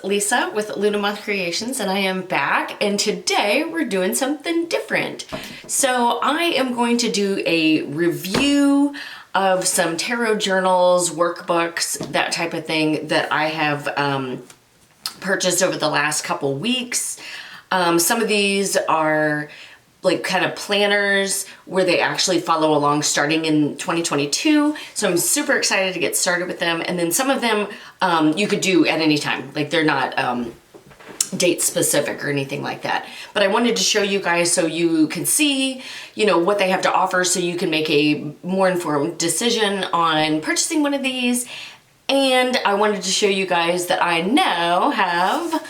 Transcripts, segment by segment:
Lisa with Labrinthos Creations, and I am back, and today we're doing something different. So I am going to do a review of some tarot journals, workbooks, that type of thing that I have purchased over the last couple weeks. Some of these are like kind of planners where they actually follow along starting in 2022. So I'm super excited to get started with them. And then some of them you could do at any time. Like they're not date specific or anything like that. But I wanted to show you guys so you can see, you know, what they have to offer so you can make a more informed decision on purchasing one of these. And I wanted to show you guys that I now have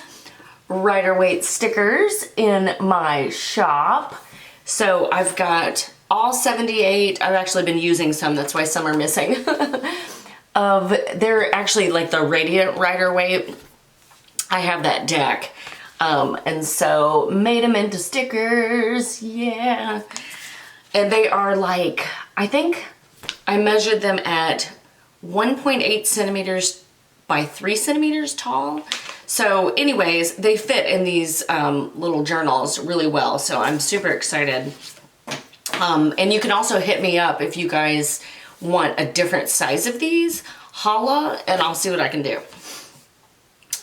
Rider-Waite stickers in my shop. So I've got all 78. I've actually been using some, that's why some are missing. They're actually like the Radiant Rider-Waite. I have that deck. And so made them into stickers, yeah. And they are like, I think I measured them at 1.8 centimeters by 3 centimeters tall. So anyways, they fit in these little journals really well. So I'm super excited. And you can also hit me up if you guys want a different size of these. Holla, and I'll see what I can do.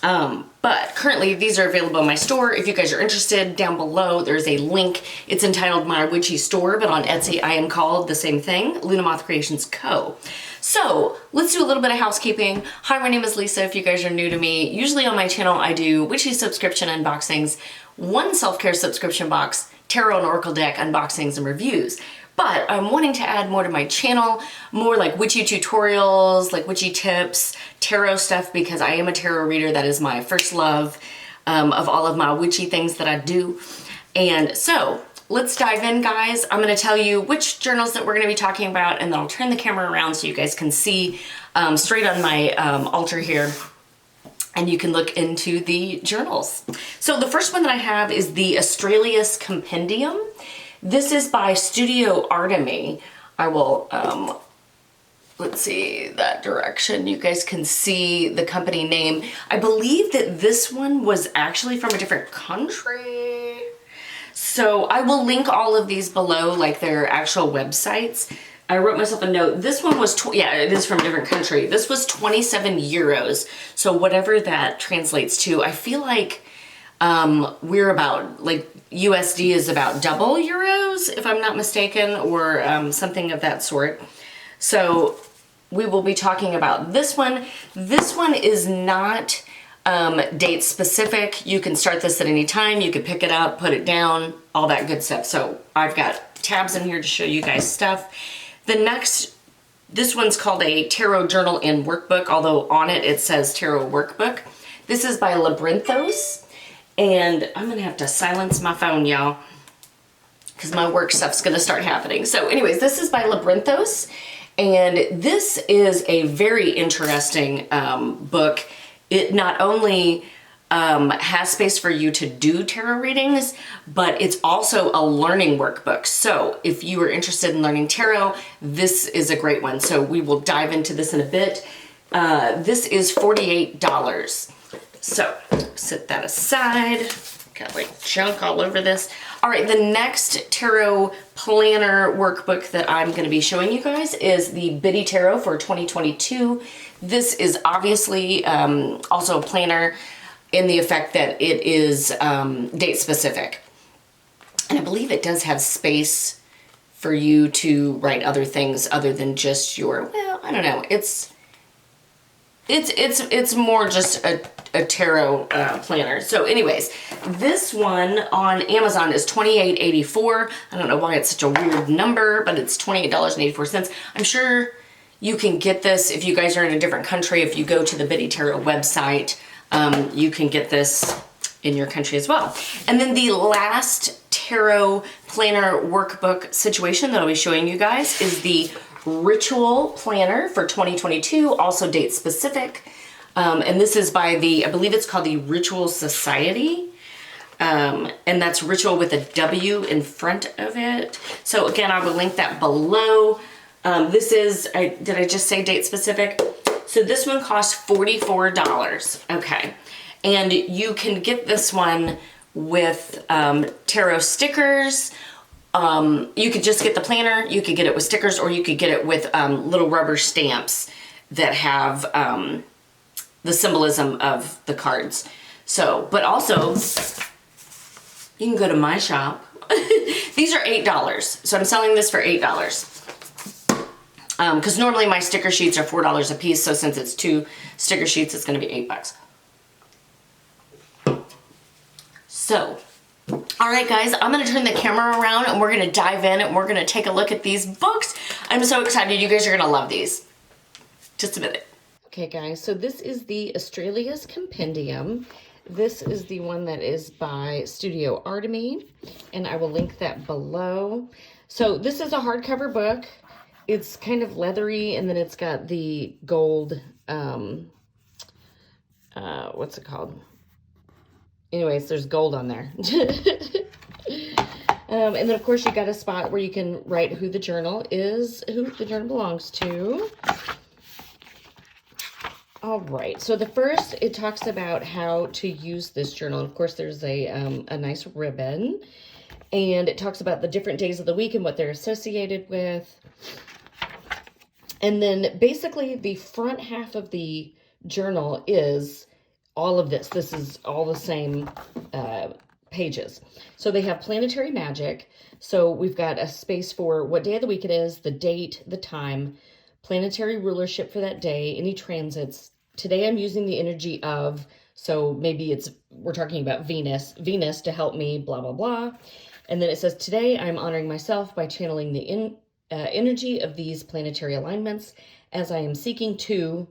But currently these are available in my store. If you guys are interested, down below there's a link. It's entitled My Witchy Store, but on Etsy I am called the same thing, Labrinthos Creations Co. So let's do a little bit of housekeeping. Hi, my name is Lisa. If you guys are new to me, usually on my channel I do witchy subscription unboxings, one self-care subscription box, tarot and oracle deck unboxings and reviews. But I'm wanting to add more to my channel, more like witchy tutorials, like witchy tips, tarot stuff, because I am a tarot reader. That is my first love of all of my witchy things that I do. And so let's dive in, guys. I'm going to tell you which journals that we're going to be talking about, and then I'll turn the camera around so you guys can see straight on my altar here. And you can look into the journals. So the first one that I have is the Australis compendium. This is by Studio Artemy. I will, let's see that direction. You guys can see the company name. I believe that this one was actually from a different country. So I will link all of these below, like their actual websites. I wrote myself a note. This one was, yeah, it is from a different country. This was 27 euros. So whatever that translates to, I feel like we're about, like, USD is about double euros, if I'm not mistaken, or something of that sort. So we will be talking about this one. This one is not date specific. You can start this at any time. You can pick it up, put it down, all that good stuff. So I've got tabs in here to show you guys stuff. The next, this one's called a tarot journal and workbook, although on it it says tarot workbook. This is by Labrinthos. And I'm gonna have to silence my phone, y'all, because my work stuff's gonna start happening. So anyways, this is by Labrinthos, and this is a very interesting book. It not only has space for you to do tarot readings, but it's also a learning workbook. So if you are interested in learning tarot, this is a great one. So we will dive into this in a bit. This is $48. So set that aside. Got like junk all over this. All right, the next tarot planner workbook that I'm going to be showing you guys is the Biddy Tarot for 2022. This is obviously also a planner in the effect that it is date specific. And I believe it does have space for you to write other things other than just your, well, I don't know. It's more just a tarot planner. So anyways, this one on Amazon is $28.84. I don't know why it's such a weird number, but it's $28.84. I'm sure you can get this if you guys are in a different country. If you go to the Biddy Tarot website, you can get this in your country as well. And then the last tarot planner workbook situation that I'll be showing you guys is the Ritual Planner for 2022, also date specific. And this is by the, I believe it's called the Ritual Society. And that's ritual with a W in front of it. So again, I will link that below. This is, did I just say date specific? So this one costs $44. Okay. And you can get this one with tarot stickers. You could just get the planner, you could get it with stickers, or you could get it with little rubber stamps that have the symbolism of the cards. So, but also, you can go to my shop. These are $8, so I'm selling this for $8. Because normally my sticker sheets are $4 a piece, so since it's 2 sticker sheets, it's going to be $8. So, all right, guys, I'm going to turn the camera around and we're going to dive in and we're going to take a look at these books. I'm so excited. You guys are going to love these. Just a minute. Okay, guys, so this is the Australis compendium. This is the one that is by Studio Artemy, and I will link that below. So this is a hardcover book. It's kind of leathery, and then it's got the gold, what's it called? Anyways, there's gold on there. And then, of course, you got a spot where you can write who the journal is, who the journal belongs to. All right, so the first, it talks about how to use this journal. Of course, there's a nice ribbon, and it talks about the different days of the week and what they're associated with. And then basically the front half of the journal is all of this. This is all the same pages. So they have planetary magic. So we've got a space for what day of the week it is, the date, the time, planetary rulership for that day, any transits. Today I'm using the energy of, so maybe we're talking about Venus to help me, blah, blah, blah. And then it says, today I'm honoring myself by channeling the energy of these planetary alignments as I am seeking to,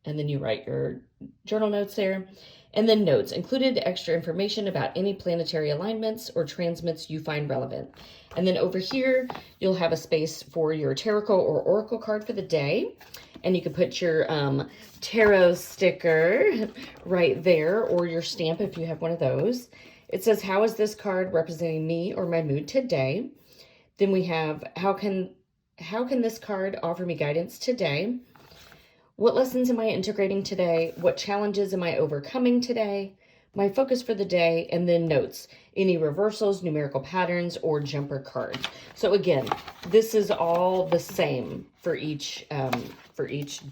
and then you write your journal notes there, and then notes included extra information about any planetary alignments or transmits you find relevant. And then over here, you'll have a space for your tarot or oracle card for the day. And you can put your tarot sticker right there, or your stamp if you have one of those. It says, how is this card representing me or my mood today? Then we have, how can this card offer me guidance today? What lessons am I integrating today? What challenges am I overcoming today? My focus for the day, and then notes, any reversals, numerical patterns, or jumper cards. So again, this is all the same for each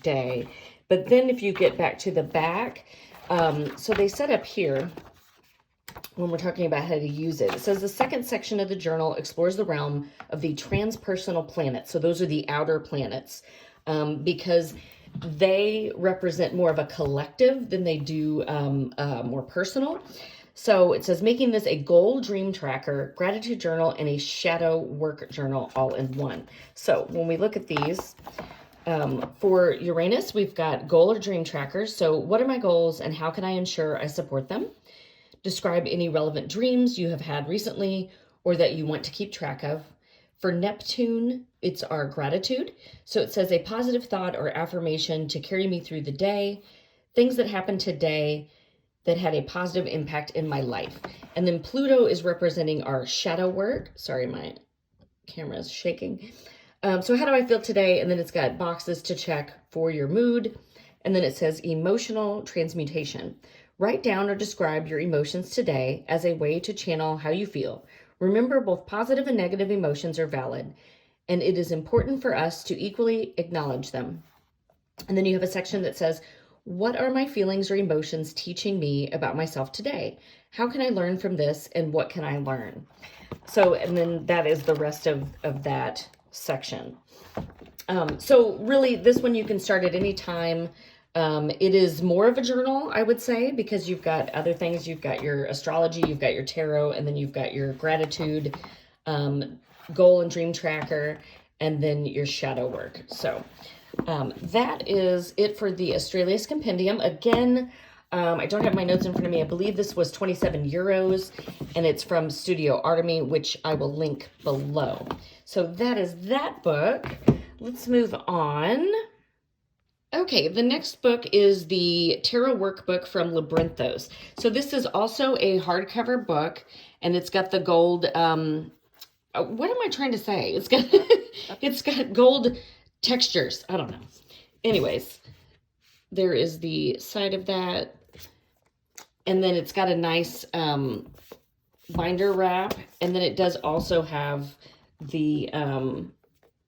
day. But then if you get back to the back, so they set up here, when we're talking about how to use it, it says the second section of the journal explores the realm of the transpersonal planets. So those are the outer planets, because they represent more of a collective than they do more personal. So it says making this a goal dream tracker, gratitude journal, and a shadow work journal all in one. So when we look at these, for Uranus, we've got goal or dream trackers. So what are my goals and how can I ensure I support them? Describe any relevant dreams you have had recently or that you want to keep track of. For Neptune, it's our gratitude. So it says a positive thought or affirmation to carry me through the day, things that happened today that had a positive impact in my life. And then Pluto is representing our shadow work. Sorry, my camera is shaking. So how do I feel today? And then it's got boxes to check for your mood. And then it says emotional transmutation. Write down or describe your emotions today as a way to channel how you feel. Remember, both positive and negative emotions are valid, and it is important for us to equally acknowledge them. And then you have a section that says, what are my feelings or emotions teaching me about myself today? How can I learn from this, and what can I learn? So, and then that is the rest of that section. So really, this one you can start at any time. It is more of a journal, I would say, because you've got other things. You've got your astrology, you've got your tarot, and then you've got your gratitude, goal and dream tracker, and then your shadow work. So that is it for the Australis compendium. Again, I don't have my notes in front of me. I believe this was 27 euros, and it's from Studio Artemy, which I will link below. So that is that book. Let's move on. Okay, the next book is the Tarot Workbook from Labrinthos. So this is also a hardcover book, and it's got the gold, what am I trying to say? It's got gold textures. I don't know. Anyways, there is the side of that. And then it's got a nice binder wrap. And then it does also have the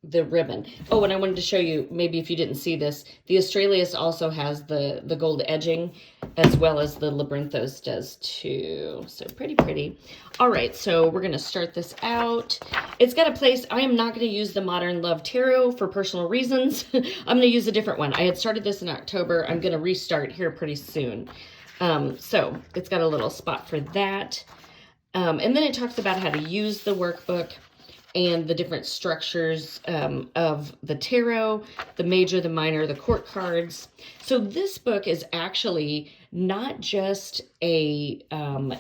ribbon. Oh, and I wanted to show you, maybe if you didn't see this, the Australis also has the gold edging, as well as the Labrinthos does too. So pretty. All right, so we're going to start this out. It's got a place. I am not going to use the Modern Love Tarot for personal reasons. I'm going to use a different one. I had started this in October. I'm going to restart here pretty soon. So it's got a little spot for that. And then it talks about how to use the workbook and the different structures of the tarot, the major, the minor, the court cards. So this book is actually not just a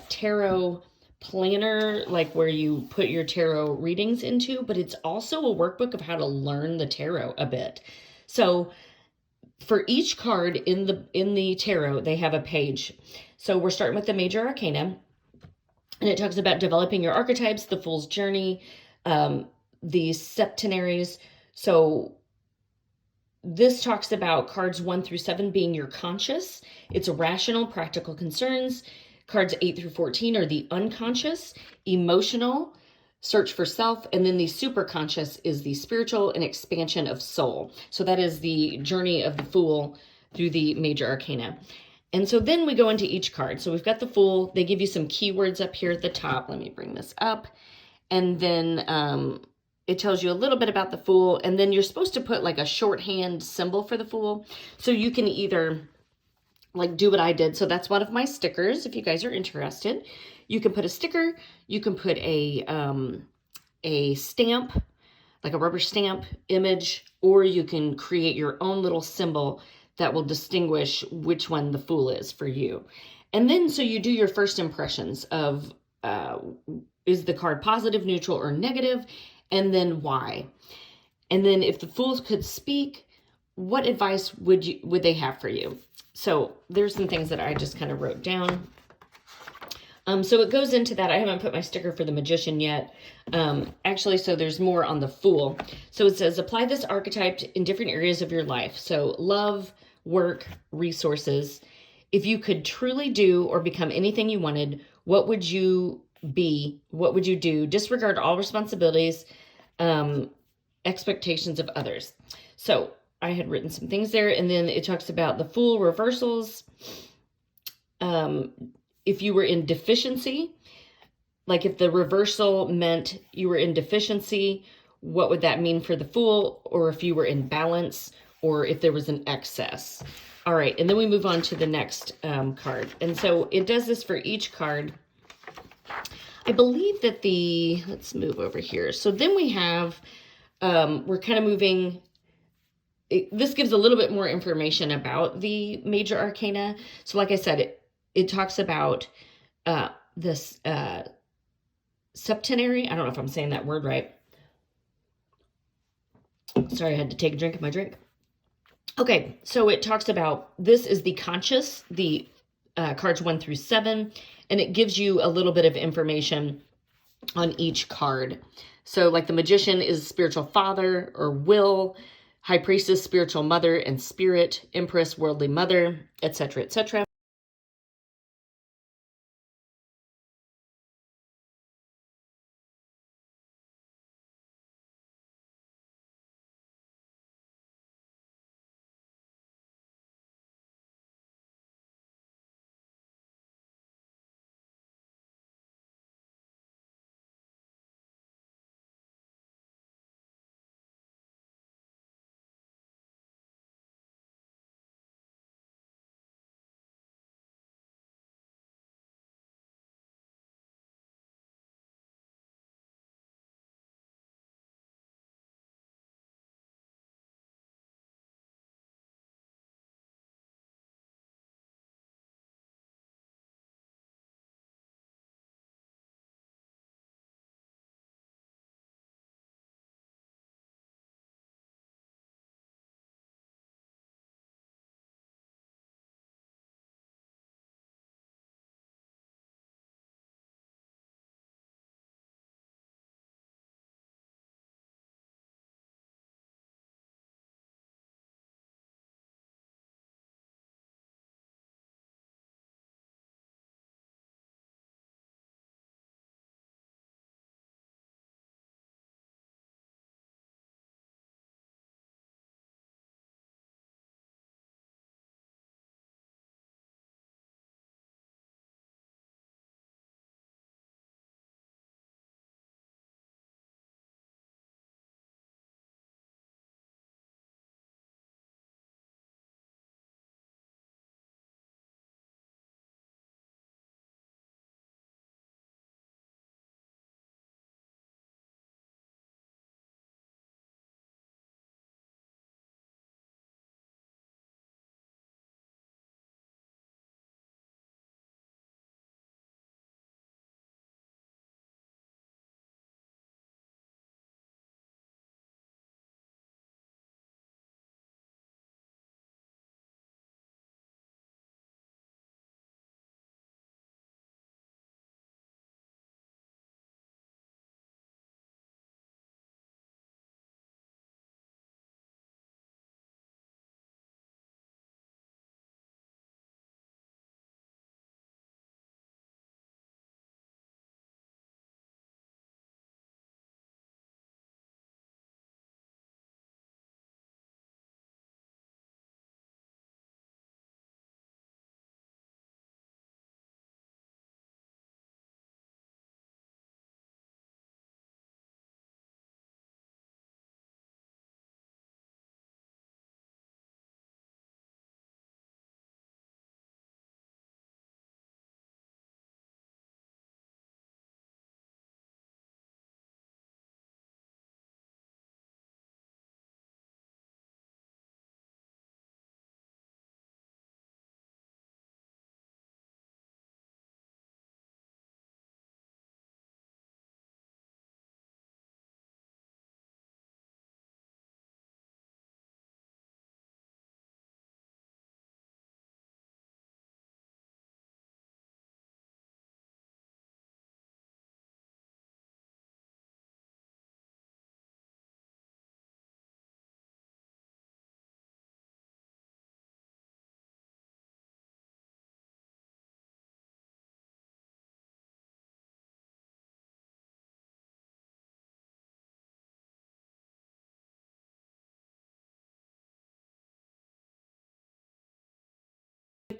tarot planner, like where you put your tarot readings into, but it's also a workbook of how to learn the tarot a bit. So for each card in the tarot, they have a page. So we're starting with the major arcana, and it talks about developing your archetypes, the Fool's Journey, the septenaries. So this talks about cards 1 through 7 being your conscious. It's rational, practical concerns. Cards 8 through 14 are the unconscious, emotional, search for self, and then the superconscious is the spiritual and expansion of soul. So that is the journey of the Fool through the major arcana. And so then we go into each card. So we've got the Fool. They give you some keywords up here at the top. Let me bring this up. And then it tells you a little bit about the Fool. And then you're supposed to put like a shorthand symbol for the Fool. So you can either like do what I did. So that's one of my stickers. If you guys are interested, you can put a sticker. You can put a stamp, like a rubber stamp image, or you can create your own little symbol that will distinguish which one the Fool is for you. And then so you do your first impressions of is the card positive, neutral, or negative, and then why. And then if the Fools could speak, what advice would they have for you? So there's some things that I just kind of wrote down. So it goes into that. I haven't put my sticker for the Magician yet. Actually, so there's more on the Fool. So it says, apply this archetype in different areas of your life. So love, work, resources. If you could truly do or become anything you wanted, what would you be? What would you do? Disregard all responsibilities, expectations of others. So I had written some things there, and then it talks about the Fool reversals. If you were in deficiency, like if the reversal meant you were in deficiency, what would that mean for the Fool? Or if you were in balance, or if there was an excess. All right, and then we move on to the next card. And so it does this for each card. I believe that let's move over here. So then we have, we're kind of moving, this gives a little bit more information about the major arcana. So like I said, it talks about this septenary. I don't know if I'm saying that word right. Sorry, I had to take a drink of my drink. Okay, so it talks about, this is the conscious, the cards 1 through 7, and it gives you a little bit of information on each card. So like the Magician is spiritual father or will, High Priestess, spiritual mother and spirit, Empress, worldly mother, etc., etc.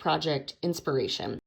project inspiration.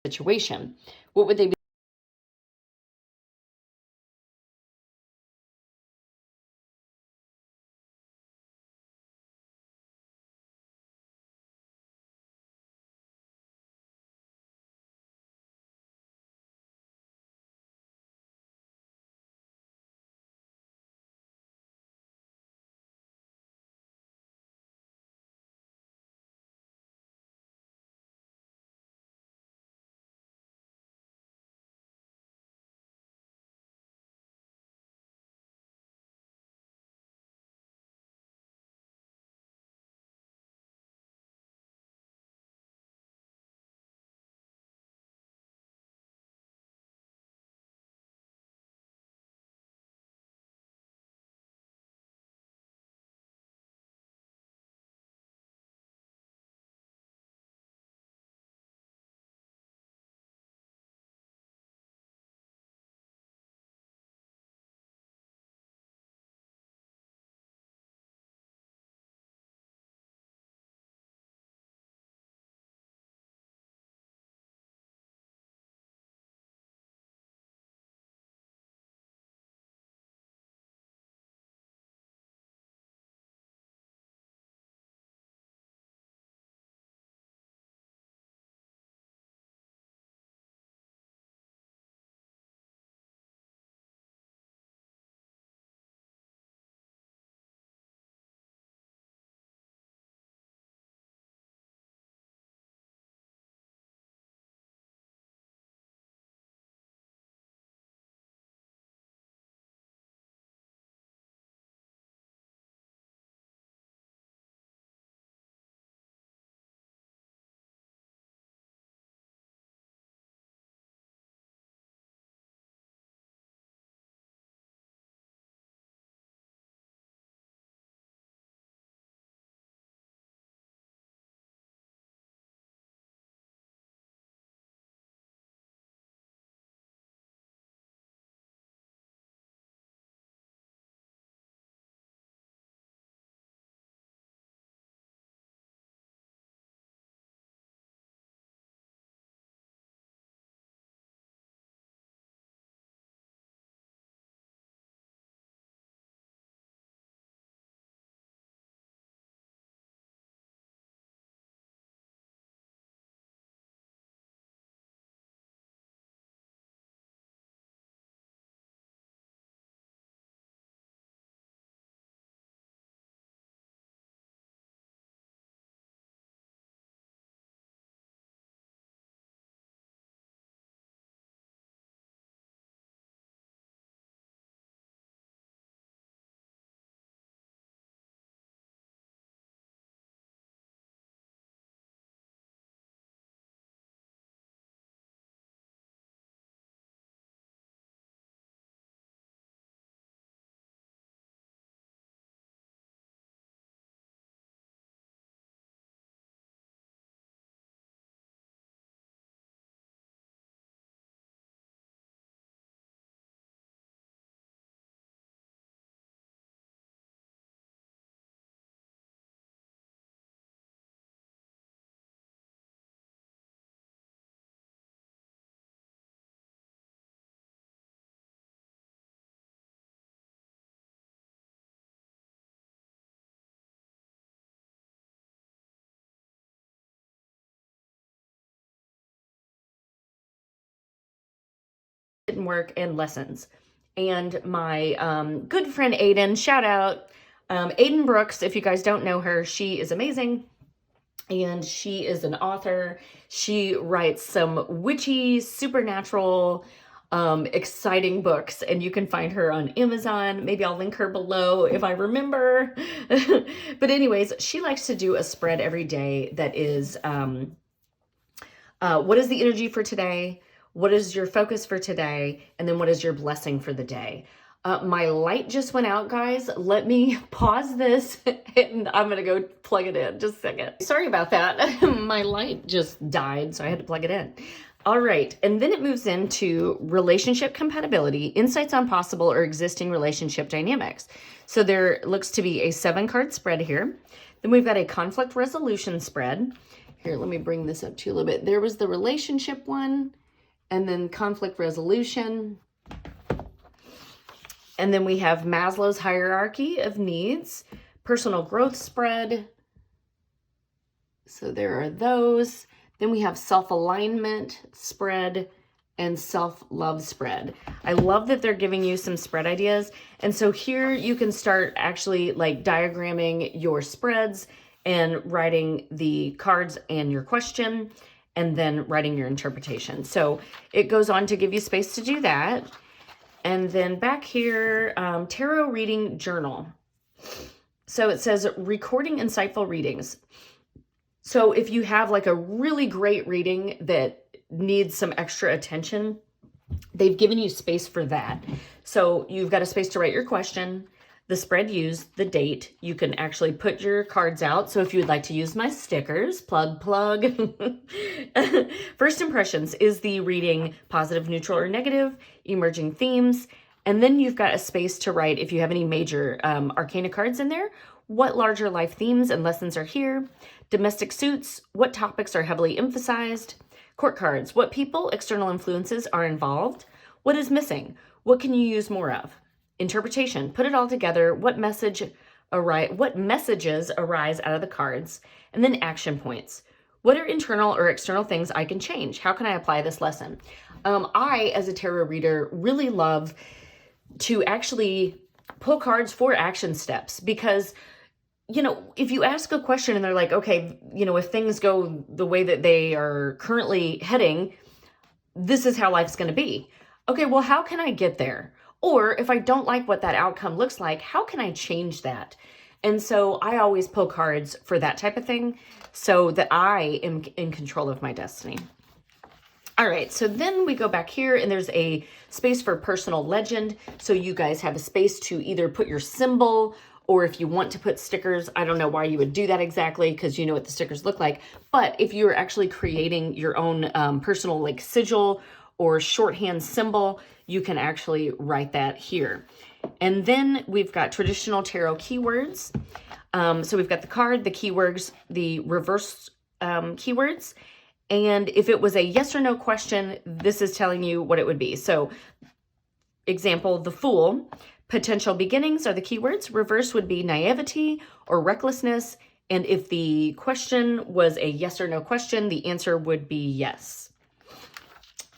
Situation. What would they be? written work and lessons. And my good friend Aiden, shout out, Aiden Brooks, if you guys don't know her, she is amazing. And she is an author. She writes some witchy, supernatural, exciting books, and you can find her on Amazon. Maybe I'll link her below if I remember. But anyways, she likes to do a spread every day that is, what is the energy for today? What is your focus for today? And then what is your blessing for the day? My light just went out, guys. Let me pause this and I'm going to go plug it in. Just a second. Sorry about that. My light just died, so I had to plug it in. All right. And then it moves into relationship compatibility, insights on possible or existing relationship dynamics. So there looks to be a 7-card spread here. Then we've got a conflict resolution spread. Here, let me bring this up to you a little bit. There was the relationship one, and then conflict resolution. And then we have Maslow's hierarchy of needs, personal growth spread. So there are those. Then we have self-alignment spread and self-love spread. I love that they're giving you some spread ideas. And so here you can start actually like diagramming your spreads and writing the cards and your question, and then writing your interpretation. So it goes on to give you space to do that. And then back here, tarot reading journal. So it says recording insightful readings. So if you have like a really great reading that needs some extra attention, they've given you space for that. So you've got a space to write your question, the spread used, the date. You can actually put your cards out. So if you'd like to use my stickers, plug. First impressions, is the reading positive, neutral, or negative? Emerging themes. And then you've got a space to write, if you have any major arcana cards in there, what larger life themes and lessons are here? Domestic suits, what topics are heavily emphasized? Court cards, what people, external influences are involved? What is missing? What can you use more of? Interpretation, put it all together. What messages arise out of the cards? And then action points. What are internal or external things I can change? How can I apply this lesson? I, as a tarot reader, really love to actually pull cards for action steps, because, you know, if you ask a question and they're like, okay, you know, if things go the way that they are currently heading, this is how life's going to be. Okay, well, how can I get there? Or if I don't like what that outcome looks like, how can I change that? And so I always pull cards for that type of thing so that I am in control of my destiny. All right, so then we go back here and there's a space for personal legend. So you guys have a space to either put your symbol, or if you want to put stickers. I don't know why you would do that exactly, because you know what the stickers look like. But if you're actually creating your own personal like sigil or shorthand symbol, you can actually write that here. And then we've got traditional tarot keywords. So we've got the card, the keywords, the reverse keywords. And if it was a yes or no question, this is telling you what it would be. So example, the Fool, potential beginnings are the keywords. Reverse would be naivety or recklessness. And if the question was a yes or no question, the answer would be yes.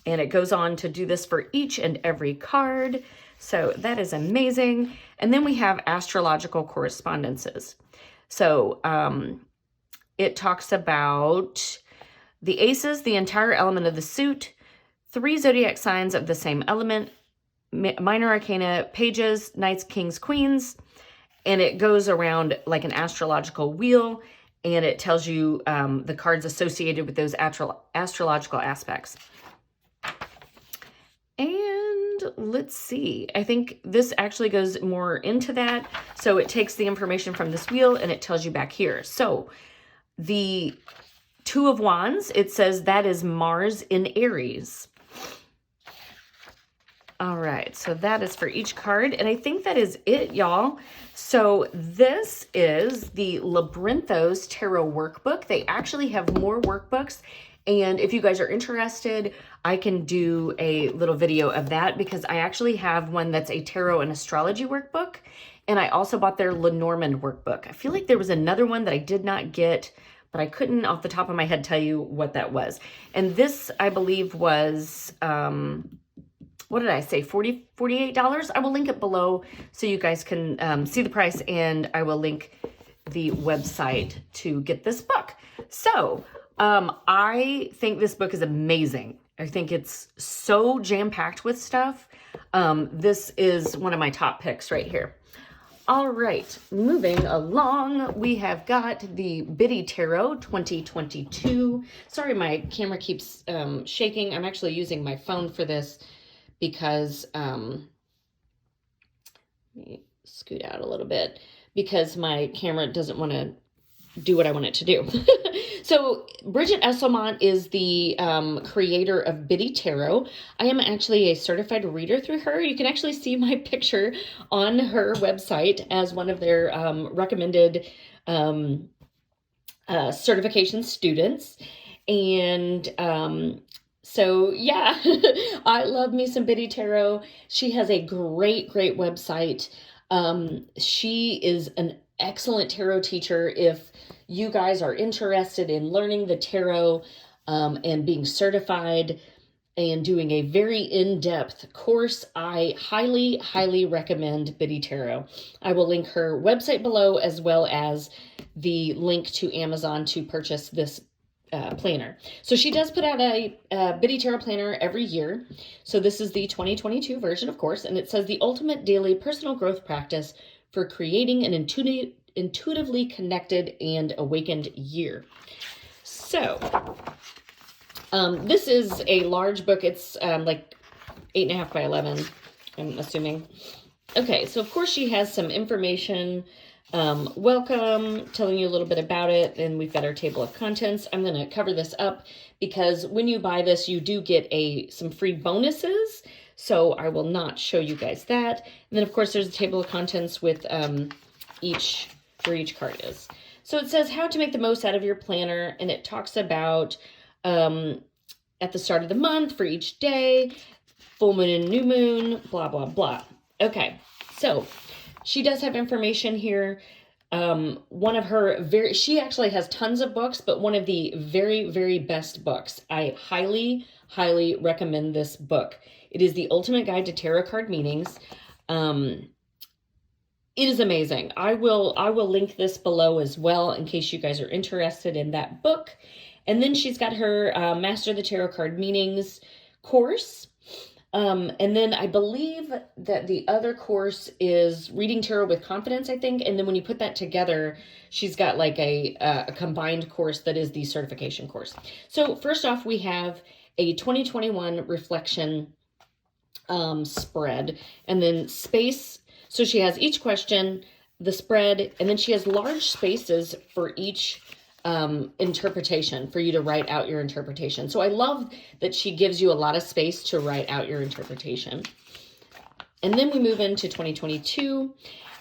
And it goes on to do this for each and every card. So that is amazing. And then we have astrological correspondences. So it talks about the aces, the entire element of the suit, 3 zodiac signs of the same element, minor arcana, pages, knights, kings, queens. And it goes around like an astrological wheel, and it tells you the cards associated with those astrological aspects. And let's see, I think this actually goes more into that. So it takes the information from this wheel and it tells you back here. So the 2 of Wands, it says that is Mars in Aries. All right, so that is for each card. And I think that is it, y'all. So this is the Labrinthos Tarot Workbook. They actually have more workbooks. And if you guys are interested, I can do a little video of that, because I actually have one that's a tarot and astrology workbook. And I also bought their Lenormand workbook. I feel like there was another one that I did not get, but I couldn't off the top of my head tell you what that was. And this, I believe, was what did I say, $48? I will link it below so you guys can see the price, and I will link the website to get this book. So I think this book is amazing. I think it's so jam-packed with stuff. This is one of my top picks right here. All right, moving along, we have got the Biddy Tarot 2022. Sorry, my camera keeps shaking. I'm actually using my phone for this because, let me scoot out a little bit, because my camera doesn't want to do what I want it to do. So Bridget Esselmont is the creator of Biddy Tarot. I am actually a certified reader through her. You can actually see my picture on her website as one of their recommended certification students. And so yeah, I love me some Biddy Tarot. She has a great website. She is an excellent tarot teacher. If you guys are interested in learning the tarot and being certified and doing a very in-depth course, I highly recommend Biddy Tarot. I will link her website below, as well as the link to Amazon to purchase this planner. So she does put out a Biddy Tarot planner every year. So this is the 2022 version, of course, and it says the ultimate daily personal growth practice for creating an intuitively connected and awakened year. So this is a large book. It's like 8.5 by 11, I'm assuming. Okay, so of course she has some information. Welcome, telling you a little bit about it. Then we've got our table of contents. I'm going to cover this up because when you buy this, you do get some free bonuses. So I will not show you guys that. And then of course there's a table of contents with where each card is. So it says how to make the most out of your planner, and it talks about at the start of the month for each day, full moon and new moon, blah, blah, blah. Okay, so she does have information here. One of her she actually has tons of books, but one of the very best books. I highly recommend this book. It is The Ultimate Guide to Tarot Card Meanings. It is amazing. I will link this below as well in case you guys are interested in that book. And then she's got her Master the Tarot Card Meanings course. And then I believe that the other course is Reading Tarot with Confidence, I think. And then when you put that together, she's got like a combined course that is the certification course. So first off, we have a 2021 reflection spread, and then space. So she has each question, the spread, and then she has large spaces for each interpretation for you to write out your interpretation. So I love that she gives you a lot of space to write out your interpretation. And then we move into 2022,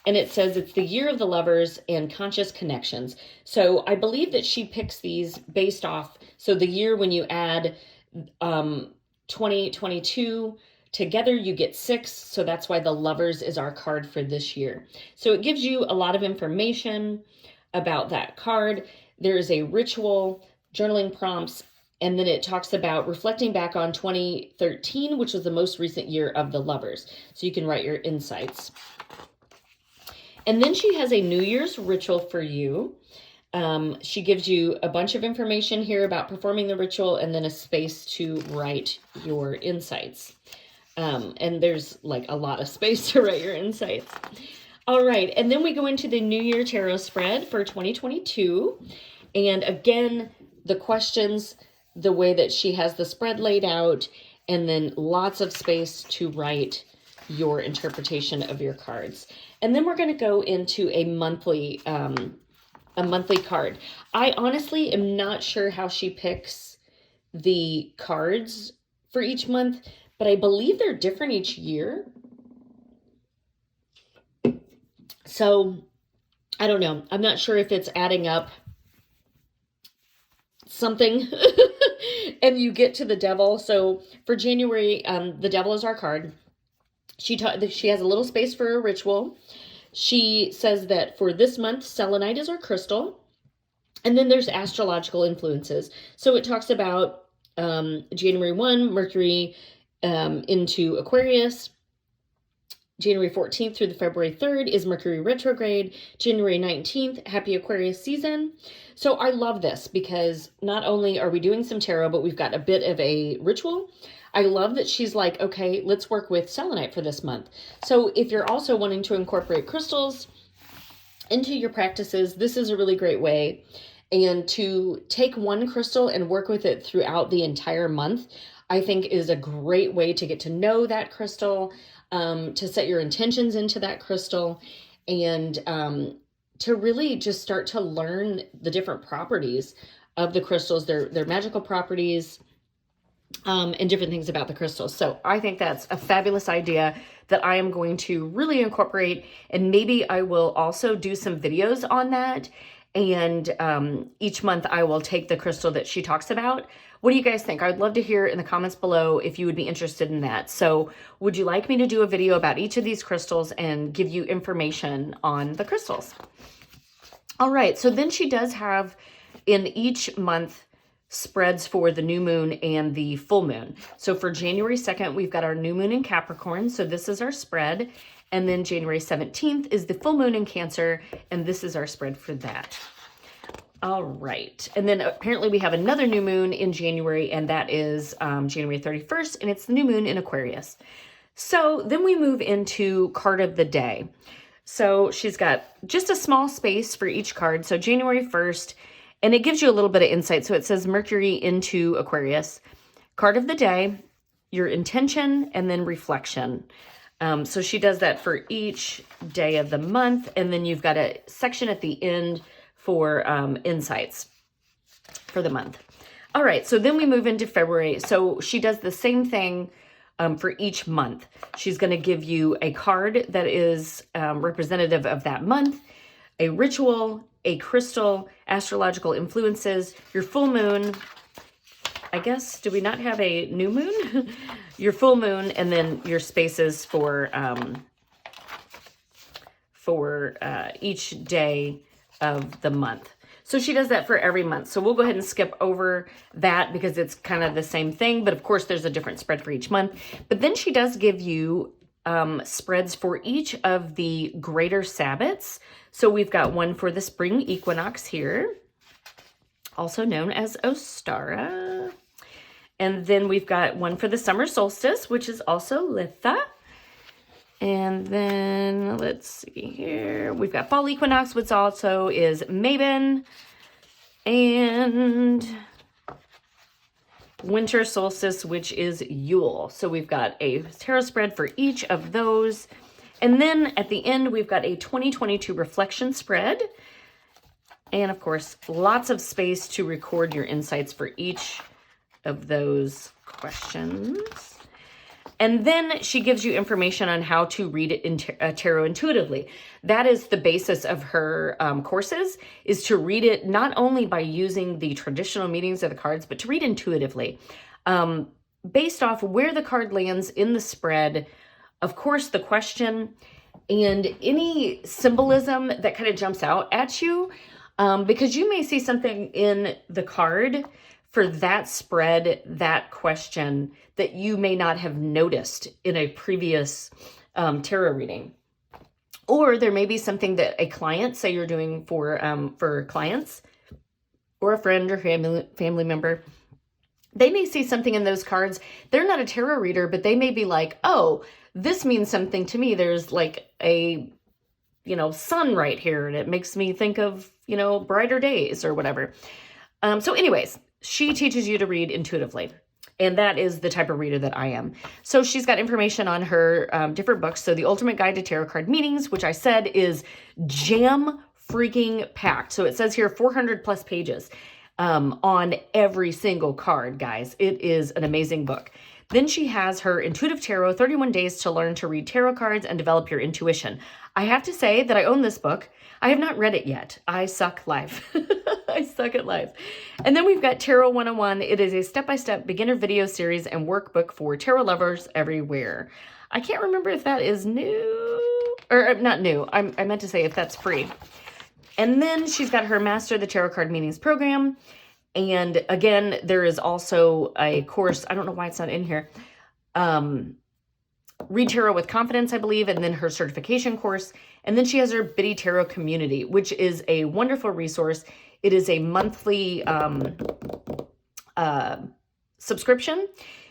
and it says it's the year of the lovers and conscious connections. So I believe that she picks these based off, so the year when you add 2022 together, you get 6. So that's why the lovers is our card for this year. So it gives you a lot of information about that card. There is a ritual, journaling prompts, and then it talks about reflecting back on 2013, which was the most recent year of the lovers. So you can write your insights. And then she has a New Year's ritual for you. She gives you a bunch of information here about performing the ritual, and then a space to write your insights. And there's like a lot of space to write your insights. All right, and then we go into the New Year Tarot spread for 2022. And again, the questions, the way that she has the spread laid out, and then lots of space to write your interpretation of your cards. And then we're going to go into a monthly card. I honestly am not sure how she picks the cards for each month, but I believe they're different each year. So I don't know. I'm not sure if it's adding up something and you get to the devil. So for January, the devil is our card. She has a little space for a ritual. She says that for this month, selenite is our crystal. And then there's astrological influences. So it talks about January 1, Mercury into Aquarius. January 14th through the February 3rd is Mercury retrograde. January 19th, happy Aquarius season. So I love this because not only are we doing some tarot, but we've got a bit of a ritual. I love that she's like, okay, let's work with selenite for this month. So if you're also wanting to incorporate crystals into your practices, this is a really great way. And to take one crystal and work with it throughout the entire month, I think is a great way to get to know that crystal, to set your intentions into that crystal, and to really just start to learn the different properties of the crystals, their magical properties, and different things about the crystals. So I think that's a fabulous idea that I am going to really incorporate, and maybe I will also do some videos on that. And each month I will take the crystal that she talks about. What do you guys think? I'd love to hear in the comments below if you would be interested in that. So would you like me to do a video about each of these crystals and give you information on the crystals? All right, so then she does have in each month spreads for the new moon and the full moon. So for January 2nd, we've got our new moon in Capricorn. So this is our spread. And then January 17th is the full moon in Cancer. And this is our spread for that. All right. And then apparently we have another new moon in January, and that is January 31st. And it's the new moon in Aquarius. So then we move into card of the day. So she's got just a small space for each card. So January 1st, and it gives you a little bit of insight. So it says Mercury into Aquarius. Card of the day, your intention, and then reflection. So she does that for each day of the month. And then you've got a section at the end for insights for the month. All right, so then we move into February. So she does the same thing for each month. She's going to give you a card that is representative of that month, a ritual, a crystal, astrological influences, your full moon. I guess, do we not have a new moon? Your full moon, and then your spaces for each day of the month. So she does that for every month. So we'll go ahead and skip over that because it's kind of the same thing. But of course, there's a different spread for each month. But then she does give you spreads for each of the greater Sabbats. So we've got one for the spring equinox here, also known as Ostara. And then we've got one for the summer solstice, which is also Litha. And then let's see here. We've got fall equinox, which also is Mabon. And winter solstice, which is Yule. So we've got a tarot spread for each of those. And then at the end, we've got a 2022 reflection spread. And of course, lots of space to record your insights for each of those questions. And then she gives you information on how to read it in tarot intuitively. That is the basis of her courses, is to read it not only by using the traditional meanings of the cards, but to read intuitively. Based off where the card lands in the spread, of course, the question, and any symbolism that kind of jumps out at you, because you may see something in the card for that spread, that question, that you may not have noticed in a previous tarot reading. Or there may be something that a client, say you're doing for clients, or a friend or family member, they may see something in those cards. They're not a tarot reader, but they may be like, oh, this means something to me. There's like a, sun right here, and it makes me think of, brighter days or whatever. So anyways, she teaches you to read intuitively. And that is the type of reader that I am. So she's got information on her different books. So the Ultimate Guide to Tarot Card Meanings, which I said is jam freaking packed. So it says here 400 plus pages on every single card, guys. It is an amazing book. Then she has her Intuitive Tarot, 31 Days to Learn to Read Tarot Cards and Develop Your Intuition. I have to say that I own this book. I have not read it yet. I suck life. I suck at life. And then we've got Tarot 101. It is a step-by-step beginner video series and workbook for tarot lovers everywhere. I can't remember if that is new, or not new. I meant to say if that's free. And then she's got her Master the Tarot Card Meanings program. And again, there is also a course, I don't know why it's not in here, Read Tarot with Confidence, I believe, and then her certification course. And then she has her Biddy Tarot community, which is a wonderful resource. It is a monthly subscription.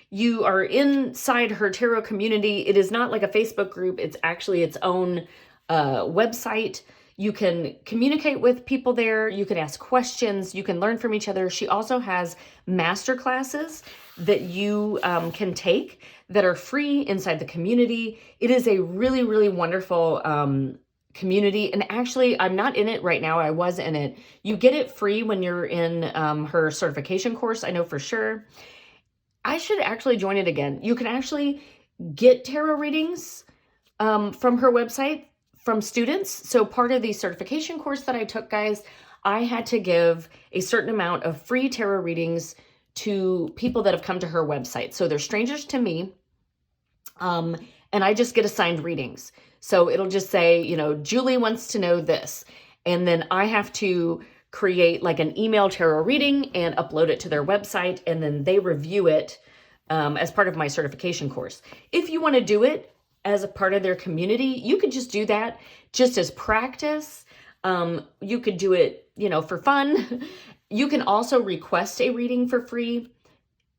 You are inside her tarot community. It is not like a Facebook group. It's actually its own website. You can communicate with people there. You can ask questions. You can learn from each other. She also has master classes that you can take that are free inside the community. It is a really, really wonderful community. And actually, I'm not in it right now. I was in it. You get it free when you're in her certification course. I know for sure. I should actually join it again. You can actually get tarot readings from her website from students. So part of the certification course that I took, guys, I had to give a certain amount of free tarot readings to people that have come to her website. So they're strangers to me. And I just get assigned readings. So it'll just say, you know, Julie wants to know this. And then I have to create like an email tarot reading and upload it to their website. And then they review it as part of my certification course. If you want to do it as a part of their community, you could just do that just as practice. You could do it, you know, for fun. You can also request a reading for free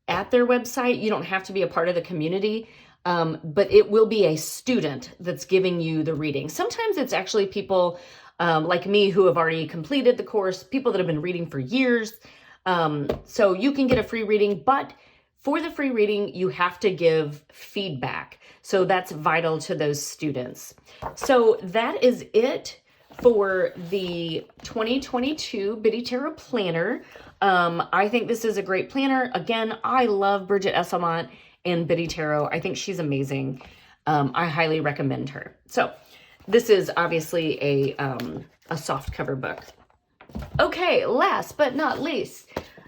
at their website. You don't have to be a part of the community, but it will be a student that's giving you the reading. Sometimes it's actually people like me who have already completed the course, people that have been reading for years. So you can get a free reading, but for the free reading, you have to give feedback. So that's vital to those students. So that is it for the 2022 Biddy Tarot Planner. I think this is a great planner. Again, I love Bridget Esselmont and Biddy Tarot. I think she's amazing. I highly recommend her. So this is obviously a soft cover book. Okay, last but not least,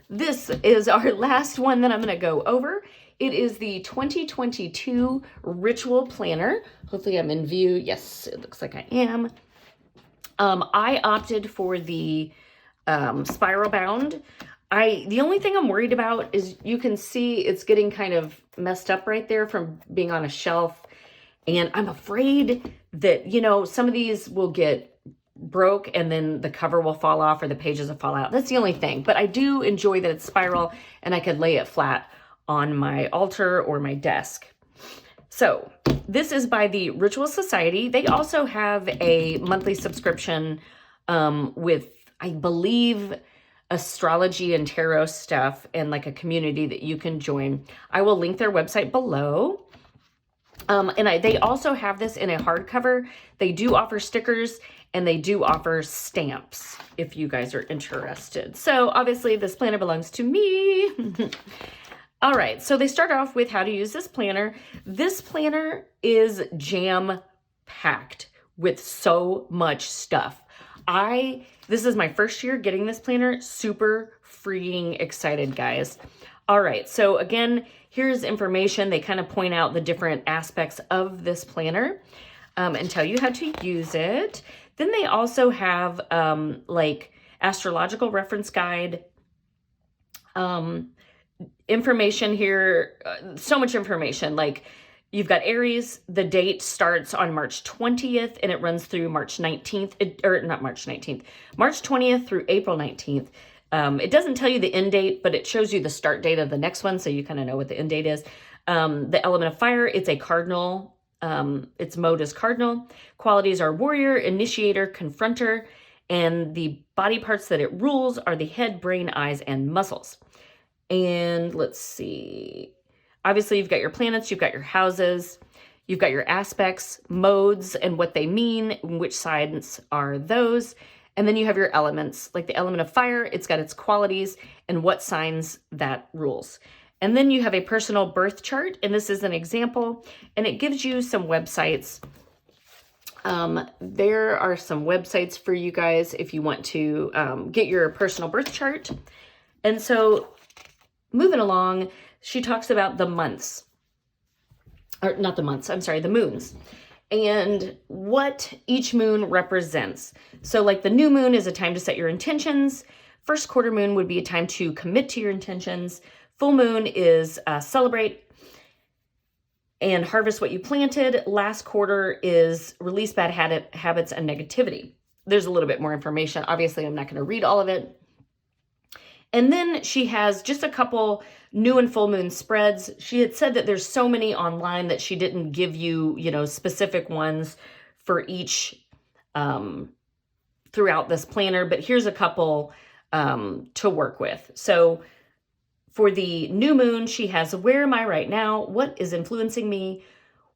this is our last one that I'm going to go over. It is the 2022 Ritual Planner. Hopefully I'm in view. Yes, it looks like I am. I opted for the spiral bound. The only thing I'm worried about is you can see it's getting kind of messed up right there from being on a shelf. And I'm afraid that, you know, some of these will get broke and then the cover will fall off or the pages will fall out. That's the only thing. But I do enjoy that it's spiral and I could lay it flat on my altar or my desk. So this is by the Ritual Society. They also have a monthly subscription with, I believe, astrology and tarot stuff and like a community that you can join. I will link their website below. They also have this in a hardcover. They do offer stickers and they do offer stamps if you guys are interested. So obviously this planner belongs to me. All right, so they start off with how to use this planner. This planner is jam-packed with so much stuff. This is my first year getting this planner. Super freaking excited, guys. All right, so again, here's information. They kind of point out the different aspects of this planner and tell you how to use it. Then they also have like astrological reference guide, information here, so much information. Like you've got Aries, the date starts on March 20th and it runs through March 19th, March 20th through April 19th. It doesn't tell you the end date, but it shows you the start date of the next one, so you kind of know what the end date is. The element of fire, it's a cardinal. Its mode is cardinal. Qualities are warrior, initiator, confronter, and the body parts that it rules are the head, brain, eyes, and muscles. And let's see. Obviously, you've got your planets, you've got your houses, you've got your aspects, modes, and what they mean, which signs are those. And then you have your elements, like the element of fire, it's got its qualities and what signs that rules. And then you have a personal birth chart, and this is an example, and it gives you some websites. There are some websites for you guys if you want to get your personal birth chart. And so moving along, she talks about the months, or not the months, I'm sorry, the moons, and what each moon represents. So like the new moon is a time to set your intentions. First quarter moon would be a time to commit to your intentions. Full moon is celebrate. And harvest what you planted. Last quarter is release bad habits and negativity. There's a little bit more information. Obviously, I'm not going to read all of it. And then she has just a couple new and full moon spreads. She had said that there's so many online that she didn't give you, specific ones for each throughout this planner, but here's a couple to work with. So for the new moon, she has, where am I right now? What is influencing me?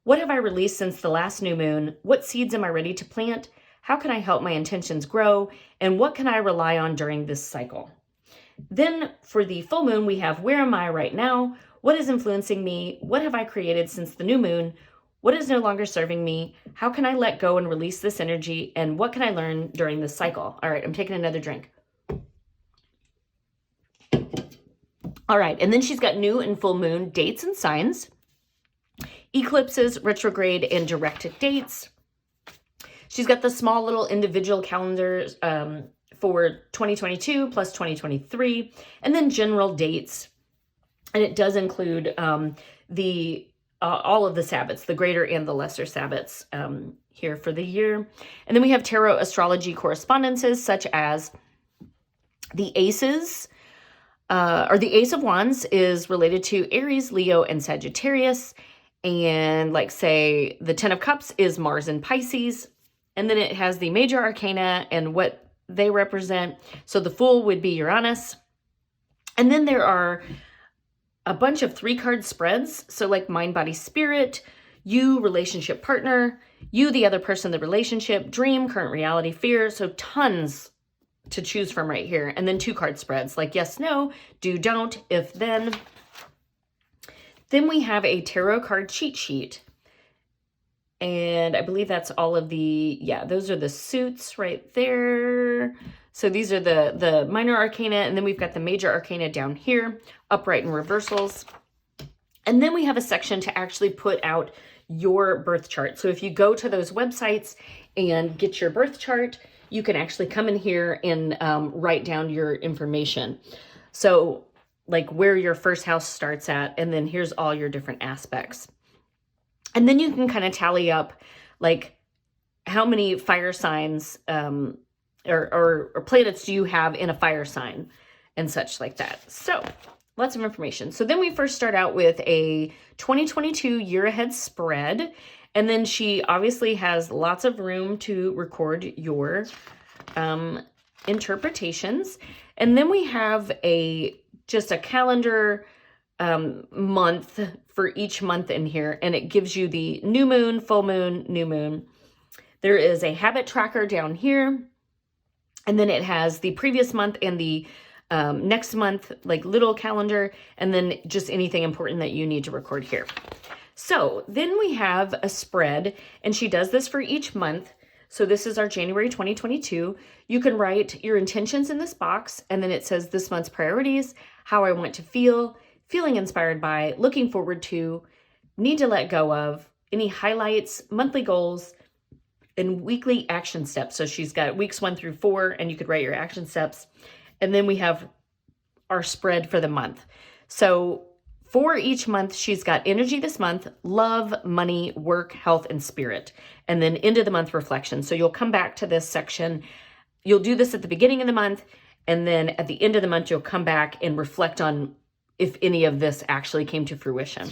What have I released since the last new moon? What seeds am I ready to plant? How can I help my intentions grow? And what can I rely on during this cycle? Then for the full moon, we have, where am I right now? What is influencing me? What have I created since the new moon? What is no longer serving me? How can I let go and release this energy? And what can I learn during this cycle? All right, I'm taking another drink. All right, and then she's got new and full moon dates and signs, eclipses, retrograde, and direct dates. She's got the small little individual calendars for 2022 plus 2023, and then general dates. And it does include all of the Sabbats, the greater and the lesser Sabbats here for the year. And then we have tarot astrology correspondences, such as the Aces, or the Ace of Wands is related to Aries, Leo, and Sagittarius. And like, say, the Ten of Cups is Mars and Pisces. And then it has the major arcana and what they represent. So the Fool would be Uranus. And then there are a bunch of 3-card spreads. So like mind, body, spirit, you, relationship partner, you, the other person, the relationship, dream, current reality, fear. So tons to choose from right here. And then 2-card spreads like yes, no, do, don't, if, then. Then we have a tarot card cheat sheet. And I believe that's all of the, those are the suits right there. So these are the minor arcana, and then we've got the major arcana down here, upright and reversals. And then we have a section to actually put out your birth chart. So if you go to those websites and get your birth chart, you can actually come in here and write down your information. So like where your first house starts at, and then here's all your different aspects. And then you can kind of tally up like how many fire signs or planets do you have in a fire sign and such like that. So lots of information. So then we first start out with a 2022 year ahead spread. And then she obviously has lots of room to record your interpretations. And then we have just a calendar month for each month in here, and it gives you the new moon, full moon, new moon. There is a habit tracker down here, and then it has the previous month and the next month, like little calendar, and then just anything important that you need to record here. So then we have a spread, and she does this for each month. So this is our January 2022. You can write your intentions in this box, and then it says this month's priorities, how I want to feel, feeling inspired by, looking forward to, need to let go of, any highlights, monthly goals, and weekly action steps. So she's got weeks 1 through 4, and you could write your action steps. And then we have our spread for the month. So for each month, she's got energy this month, love, money, work, health, and spirit. And then end of the month reflection. So you'll come back to this section. You'll do this at the beginning of the month, and then at the end of the month, you'll come back and reflect on if any of this actually came to fruition.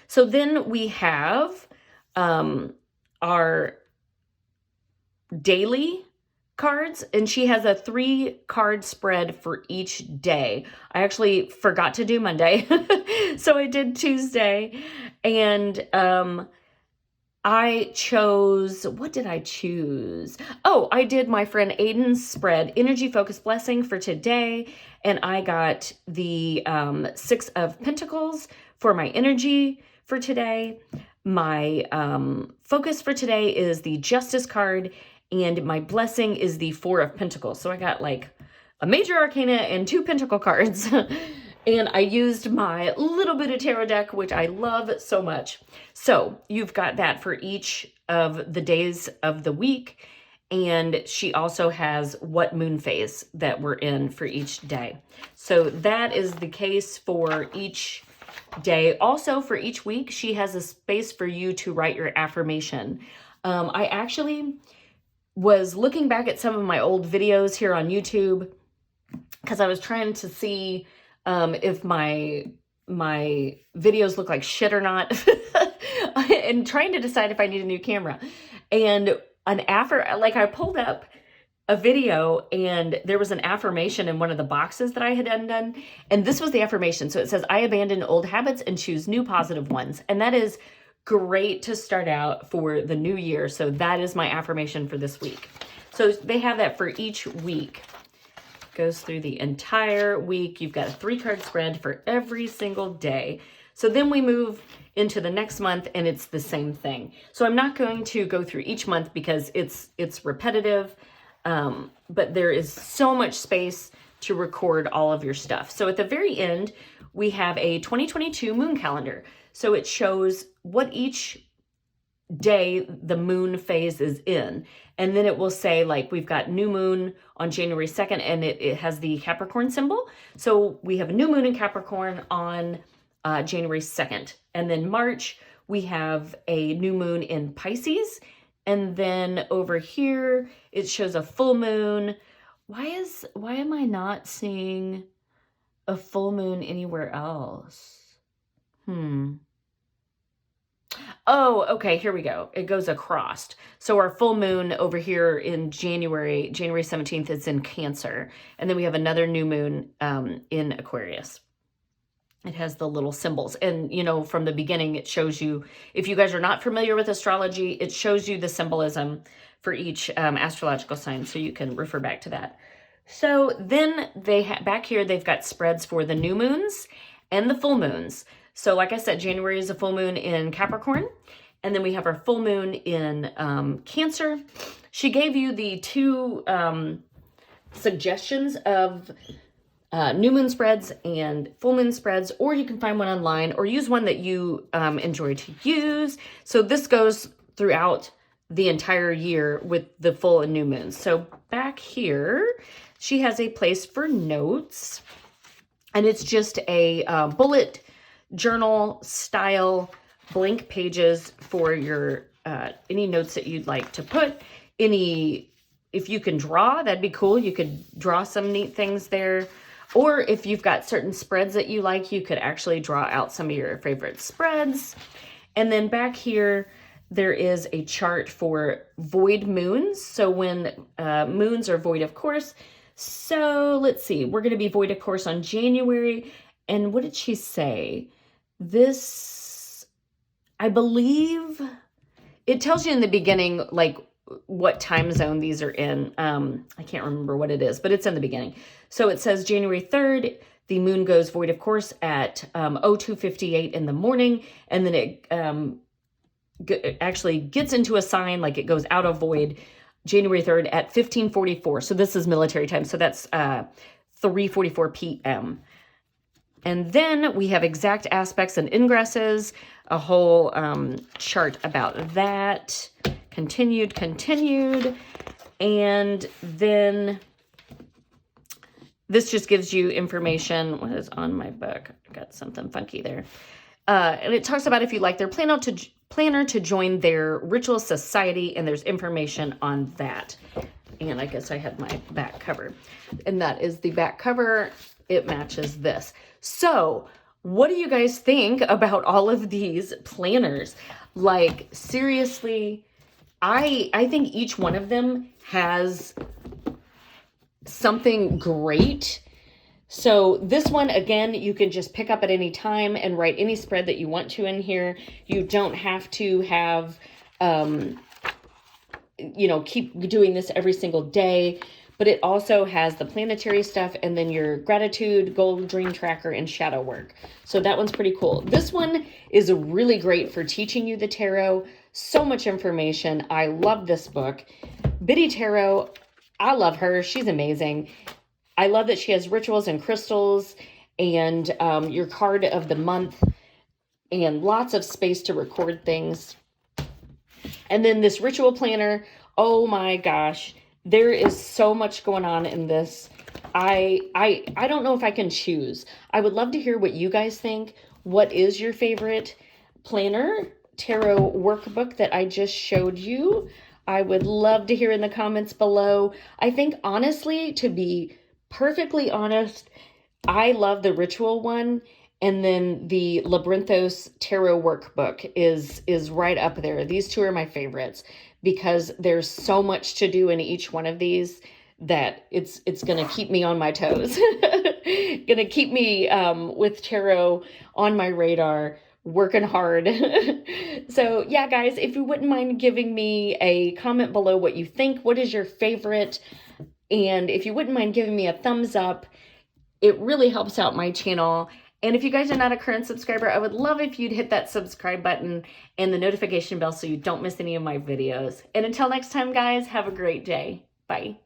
So then we have our daily cards, and she has a 3-card spread for each day. I actually forgot to do Monday, so I did Tuesday, and I chose, what did I choose? Oh, I did my friend Aiden's spread, Energy Focus Blessing for today, and I got the 6 of Pentacles for my energy for today. My focus for today is the Justice card, and my blessing is the 4 of Pentacles. So I got like a major arcana and 2 pentacle cards. And I used my little bit of tarot deck, which I love so much. So you've got that for each of the days of the week. And she also has what moon phase that we're in for each day. So that is the case for each day. Also, for each week, she has a space for you to write your affirmation. I actually was looking back at some of my old videos here on YouTube because I was trying to see if my videos look like shit or not, and trying to decide if I need a new camera. And I pulled up a video and there was an affirmation in one of the boxes that I had undone. And this was the affirmation. So it says, I abandon old habits and choose new positive ones. And that is great to start out for the new year. So that is my affirmation for this week. So they have that for each week. Goes through the entire week. You've got a 3-card spread for every single day. So then we move into the next month and it's the same thing. So I'm not going to go through each month because it's repetitive. But there is so much space to record all of your stuff. So at the very end, we have a 2022 moon calendar. So it shows what each day the moon phase is in. And then it will say, like, we've got new moon on January 2nd, and it has the Capricorn symbol. So we have a new moon in Capricorn on January 2nd. And then March, we have a new moon in Pisces. And then over here, it shows a full moon. Why am I not seeing a full moon anywhere else? Oh, okay, here we go. It goes across. So our full moon over here in January 17th, is in Cancer. And then we have another new moon in Aquarius. It has the little symbols. And, you know, from the beginning, it shows you, if you guys are not familiar with astrology, it shows you the symbolism for each astrological sign. So you can refer back to that. So then back here, they've got spreads for the new moons and the full moons. So like I said, January is a full moon in Capricorn. And then we have our full moon in Cancer. She gave you the 2 suggestions of new moon spreads and full moon spreads, or you can find one online or use one that you enjoy to use. So this goes throughout the entire year with the full and new moons. So back here, she has a place for notes, and it's just a bullet journal style blank pages for your any notes that you'd like to put. If you can draw, that'd be cool. You could draw some neat things there. Or if you've got certain spreads that you like, you could actually draw out some of your favorite spreads. And then back here, there is a chart for void moons. So when moons are void, of course. So let's see, we're going to be void, of course, on January. And what did she say? This, I believe, it tells you in the beginning, like, what time zone these are in. I can't remember what it is, but it's in the beginning. So it says January 3rd, the moon goes void, of course, at 02:58 in the morning. And then it actually gets into a sign, like it goes out of void January 3rd at 15:44. So this is military time. So that's 3:44 p.m. And then we have exact aspects and ingresses, a whole chart about that. Continued. And then this just gives you information. What is on my book? I got something funky there. And it talks about if you like their planner to join their ritual society, and there's information on that. And I guess I had my back cover. And that is the back cover. It matches this. So what do you guys think about all of these planners? Like, seriously, I think each one of them has something great. So this one, again, you can just pick up at any time and write any spread that you want to in here. You don't have to have, keep doing this every single day. But it also has the planetary stuff and then your gratitude, goal, dream tracker, and shadow work. So that one's pretty cool. This one is really great for teaching you the tarot. So much information. I love this book. Biddy Tarot, I love her. She's amazing. I love that she has rituals and crystals and your card of the month and lots of space to record things. And then this ritual planner, oh my gosh. There is so much going on in this. I don't know if I can choose. I would love to hear what you guys think. what is your favorite planner tarot workbook that I just showed you. I would love to hear in the comments below. I think honestly, to be perfectly honest, I love the ritual one, and then the Labrinthos tarot workbook is right up there. These two are my favorites because there's so much to do in each one of these that it's gonna keep me on my toes. Gonna keep me with tarot on my radar, working hard. So yeah, guys, if you wouldn't mind giving me a comment below what you think, what is your favorite, and if you wouldn't mind giving me a thumbs up, it really helps out my channel. And if you guys are not a current subscriber, I would love if you'd hit that subscribe button and the notification bell so you don't miss any of my videos. And until next time, guys, have a great day. Bye.